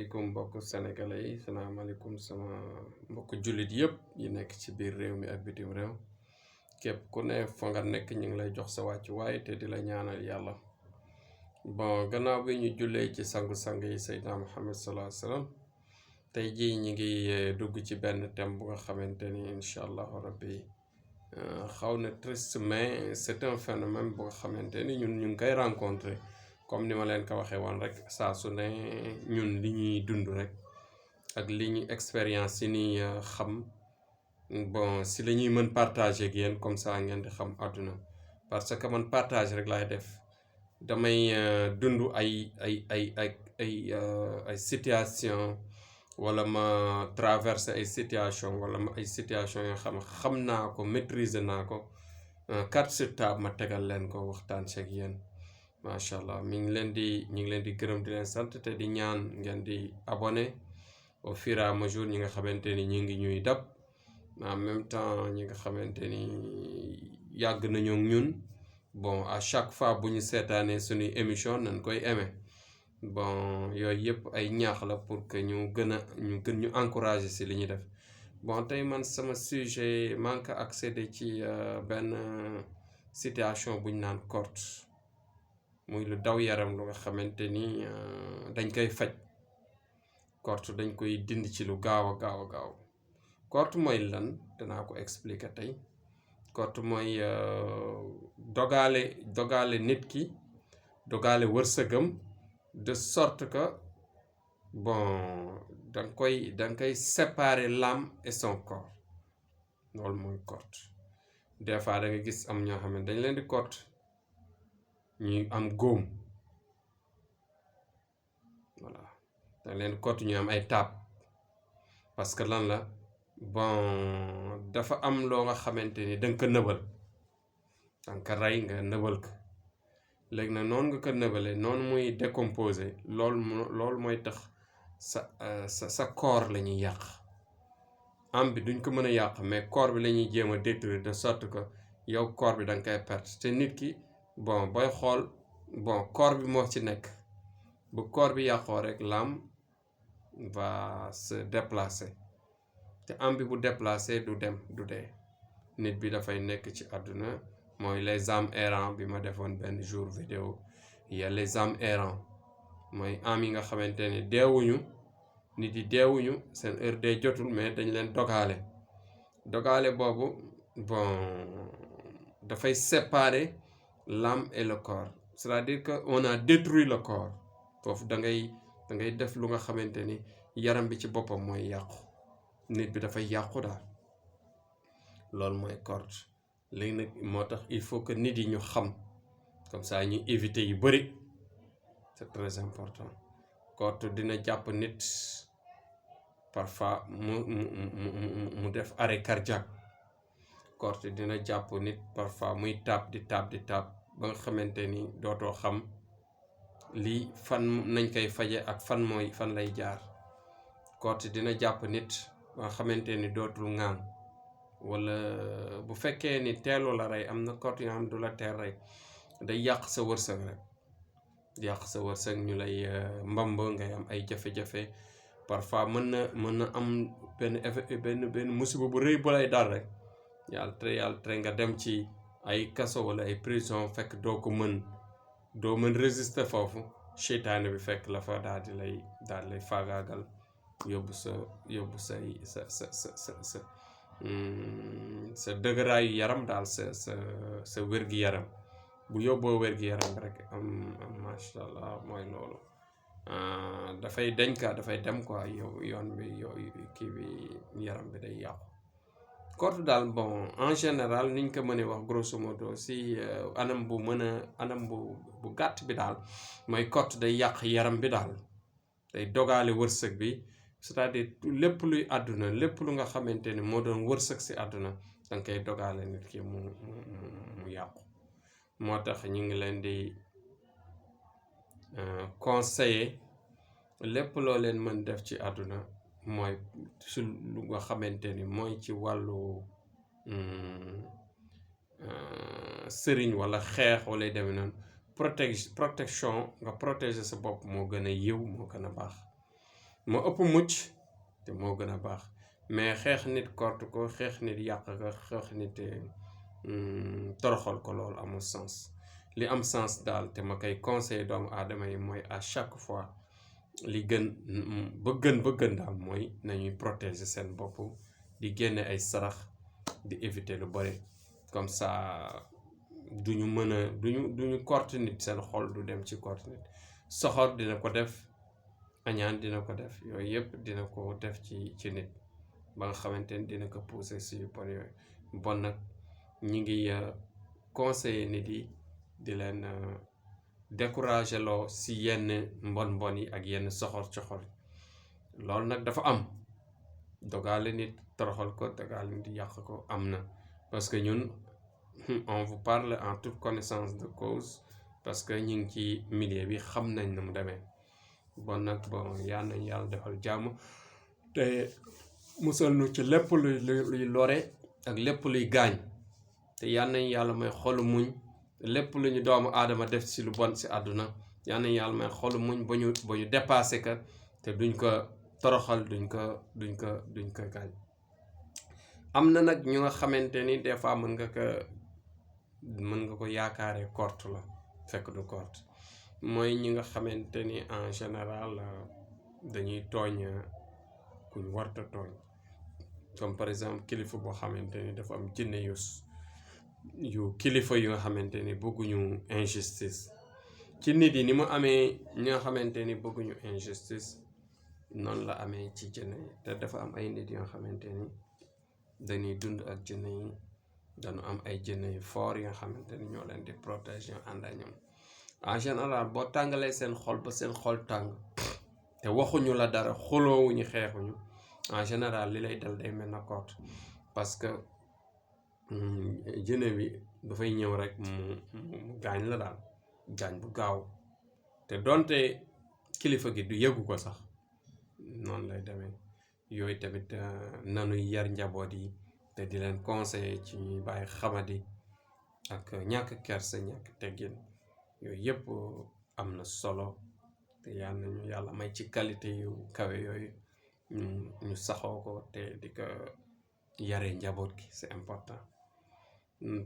salaamaaleykum mbokk sénégalais yi salaamaaleykum sama mbokk jullit yëpp yi nekk ci biir réew mi ak bitim réew képp ku ne fa nga nekk ñu ngi lay jox sa wàccuwaay te di la ñaanal yàlla. Bon, gannaaw bi ñu jullee ci sangu-sang yi Seydina Muhammad sallallahu alayhi wa sallam tey jii ñu ngi dugg ci benn thème bu nga xamante ni incha allahu rabbi xaw na triste, mais c'est un phénomène bu nga xamante ni ñun ñu ngi koy rencontrer. comme ni ma leen ko waxee woon rek saa su ne ñun li ñuy dund rek ak li ñu expérience yi ni xam bon si la ñuy mën partager ak yéen comme ça ngeen di xam àdduna, parce que man partage rek laay def. damay dund ay situation wala ma traverse ay situation wala ma ay situation yoo xam naa ko maîtriser naa ko carte sur table ma tegal leen ko waxtaan ci ak yéen. macha allah ñu ngi leen di gërëm di leen sant te di ñaan ngeen di abonné au fur et à mesure ñi nga xamante ni ñu ngi ñuy dab en même temps ñi nga xamante ni yàgg nañoo ñun bon à chaque fois bu ñu seetaanee suñuy émission nañ koy aimé. bon yooyu yëpp ay ñaax la pour que ñu gën ñu encourager si li ñuy def. bon tey man sama sujet manque accéder ci benn situation bu ñu naan korte muy lu daw yaram lu nga xamante ni dañ koy faj. korte dañ koy dindi ci lu gaaw a gaaw. korte mooy lan danaa ko expliquer tey. korte mooy dogale nit ki, dogale wërsëgam de sorte que bon danga koy séparer l'âme et son corps. loolu mooy korte. des fois da nga gis am ñoo xam ne dañ leen di korte ñuy am góom, voilà dañ leen korte ñu am ay taab parce que lan la bon dafa am loo nga xamante ni danga ko nëbal, danga ko rey nga nëbal ko. léegi nag noonu nga ko nëbalee noonu muy décomposé loolu mooy tax sa corps la ñuy yàq. am bi duñ ko mën a yàq mais corps bi la ñuy jéem a détruire de sorte que yow corps bi da nga koy perte. te nit ki bon booy xool bon corps bi moo ci nekk, bu corps bi yàqoo rek l'âme va se déplacer. te am bi bu déplacé du dem du dee. nit bi dafay nekk ci àdduna mooy les âmes errants bi ma defoon benn jour vidéo. il y a les âmes errants mooy am yi nga xamante ni deewuñu, nit yi deewuñu seen heure dee jotul mais dañ leen dogale boobu bon dafay séparer l'âme et le corps. c'est-à-dire que on a détruit le corps. foofu da ngay def lu nga xamante ni yaram bi ci boppam mooy yàqu, nit bi dafay yàqu daal. loolu mooy korte. léegi nag moo tax il faut que nit yi ñu xam comme ça ñu éviter yu bëri, c'est très important. korte dina jàpp nit parfois mu def arrêt cardiaque. korte dina jàpp nit parfois muy taab di taab ba nga xamante ni dootoo xam lii fan nañ koy faje ak fan lay jaar. korte dina jàpp nit ba nga xamante ni dootul ŋaan, wala bu fekkee ni teelu la rey am na korte yoo xam du la teel rey, day yàq sa wërsëg rek, yàq sa wërsëg ñu lay mbamb ngay am ay jafe-jafe. parfois mën na am benn effet benn musiba bu rëy bu lay dal rek yàlla tere nga dem ci ay kaso wala ay prison fekk doo mën résister foofu. seytaane bi fekk la fa daal di lay faagaagal yóbbu sa dëgëraayu yaram daal sa wér-gi-yaram. bu yóbboo wér-gi-yaram rek am macha allah mooy loolu. dafay dem quoi yoon bi kii bi yaram bi day yàqu. korte daal bon en général niñ ko mënee wax grosso modo si anam bu gàtt bi daal mooy korte day yàq yaram bi daal, day dogale wërsëg bi. c'est-à-dire lépp luy àdduna lépp lu nga xamante ni moo doon wërsëg si àdduna danga koy dogale nit ki mu yàqu. moo tax ñu ngi leen di conseiller lépp loo leen mën def ci àdduna mooy su lu nga xamante ni mooy ci wàllu sëriñ wala xeex wala demee noonu protection nga protéger sa bopp moo gën a yiw moo gën a baax. moo ëpp mucc te moo gën a baax mais xeex nit kort ko xeex nit yàq ko xeex nit toroxal ko loolu amul sens li am sens daal te ma koy conseil doomu aadama yi mooy à chaque fois li gën ba gën daal mooy nañuy protéger seen bopp di génne ay sarax di éviter lu bari comme ça duñu mën a duñu kort nit seen xol du dem ci kort nit soxor dina ko def añaan dina ko def yooyu yëpp dina ko def ci nit ba nga xamante ni dina ko pousser si yu bon yooyu bon nag ñi ngi conseiller nit yi di leen décourager loo si yenn mbon yi ak yenn soxor loolu nag dafa am dogale nit toroxal ko dogale nit yàq ko am na parce que ñun on vous parle en toute connaissance de cause parce que ñu ngi ci milieu bi xam nañ na mu demee bon nag bon yal nañ yàlla defal jàmm te musal nu ci lépp luy lore ak lépp luy gaañ te yal nañ yàlla may xolu muñ lépp lu ñu doomu aadama def si lu bon si àdduna yal nañ yàlla may xolu muñ ba ñu dépassé ka te duñ ko toroxal duñ ko gaañ. am na nag ñu nga xamante ni des fois mën nga ko yaakaaree kort la fekk du kort mooy ñi nga xamante ni en général dañuy tooñ kuñ warta tooñ comme par exemple kilifa boo xamante ni dafa am jinne yu kilifa yu nga xamante ni bëgguñu injustice ci nit yi ni mu amee ñi nga xamante ni bëgguñu injustice noonu la amee ci jinne yi te dafa am ay nit yoo xamante ni dañuy dund ak jinne yi dañu am ay jinne yu fort yi nga xamante ni ñoo leen di protéger ànd ak ñoom en général boo tàngalee seen xol ba seen xol tàng te waxuñu la dara xuloowuñu xeexuñu en général li lay dal day mel na kort parce que jinne bi dafay ñëw rek mu gaañ la daal gaañ bu gaaw te donte kilifa gi du yëgu ko sax noonu lay demee yooyu tamit nanuy yar njaboot yi te di leen conseiller ci ñuy bàyyi xamadi ak ñàkk kersa ñàkk teggin yooyu yëpp am na solo te yal nañu yàlla may ci qualité yu kawe yooyu ñu saxoo ko te di ko yaree njaboot gi c'est important.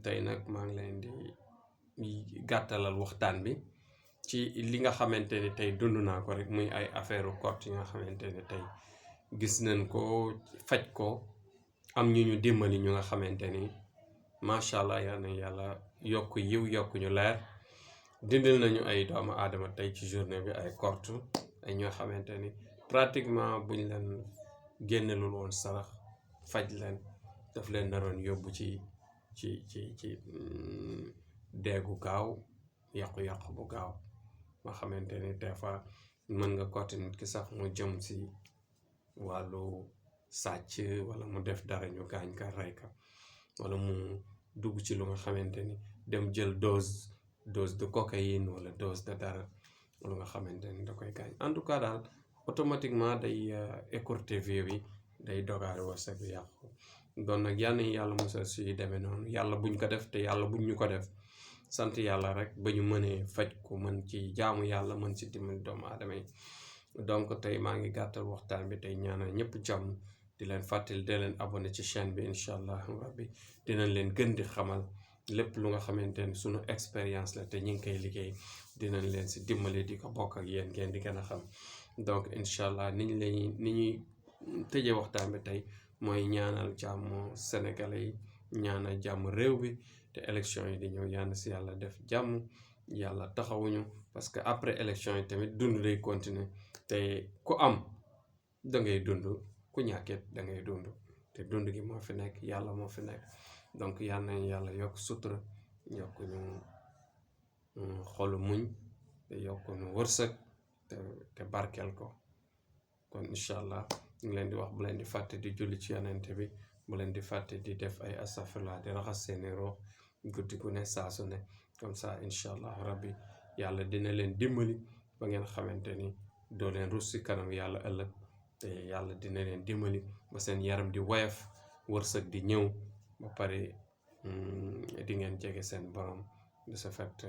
tey nag maa ngi leen di gàttalal waxtaan bi ci li nga xamante ni tey dund naa ko rek muy ay affaire kort yi nga xamante ni tey gis nañ ko faj ko am ñu dimbali ñu nga xamante ni macha allah yal na yàlla yokk yiw yokk ñu leer dindil nañu ay doomu aadama tey ci journée bi ay kort ay ñoo xamante ni pratiquement buñ leen génnelul woon sarax faj leen daf leen naroon yóbbu ci deegu gaaw yàqu-yàqu bu gaaw nga xamante ni des fois mën nga kort nit ki sax mu jëm si wàllu sàcc wala mu def dara ñu gaañ ka rey ka wala mu dugg ci lu nga xamante ni dem jël dose de cocaïne wala dose de dara lu nga xamante ni da koy gaañ en tout cas daal automatiquement day écourter vie bi day dogaale wërsëg bi yàqu doon nag yal nañu yàlla musal suy demee noonu yàlla buñ ko def te yàlla buñ ñu ko def sant yàlla rek ba ñu mënee faj ko mën ci jaamu yàlla mën ci dimbali doomu aadama yi donc tey maa ngi gàttal waxtaan bi tey ñaanal ñëpp jàmm di leen fàttali di leen abonné ci chaîne bi incha allah rabbi dinañ leen gën di xamal lépp lu nga xamante ni sunu expérience la te ñu ngi koy liggéey dinañ leen si dimbali di ko bokk ak yéen ngeen di gën a xam donc incha allah ni ñuy tëjee waxtaan bi tey mooy ñaanal jàmm sénégalais yi ñaanal jàmm réew bi te élection yi di ñëw yàlla si yàlla def jàmm yàlla taxawuñu parce que après élection yi tamit dund day continuer te ku am da ngay dund ku ñàkket da ngay dund te dund gi moo fi nekk yàlla moo fi nekk donc yal nañ yàlla yokk sutura yokk ñu xolu muñ te yokk ñu wërsëg te barkeel ko kon incha allah ñu ngi leen di wax bu leen di fàtte di julli ci yonente bi bu leen di fàtte di def ay astafurlah di raxas seeni roox guddi gu ne saa su ne comme ça incha allah rabbi yàlla dina leen dimbali ba ngeen xamante ni doo leen rus si kanam yàlla ëllëg te yàlla dina leen dimbali ba seen yaram di woyof wërsëg di ñëw ba pare di ngeen jege seen borom de ce fait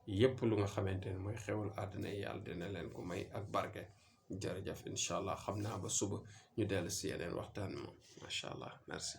yépp lu nga xamante ni mooy xewal àdduna yi yàlla dina leen ko may ak barke jërëjëf incha allah xam naa ba suba ñu dellu si yeneen waxtaan moom macha allah merci.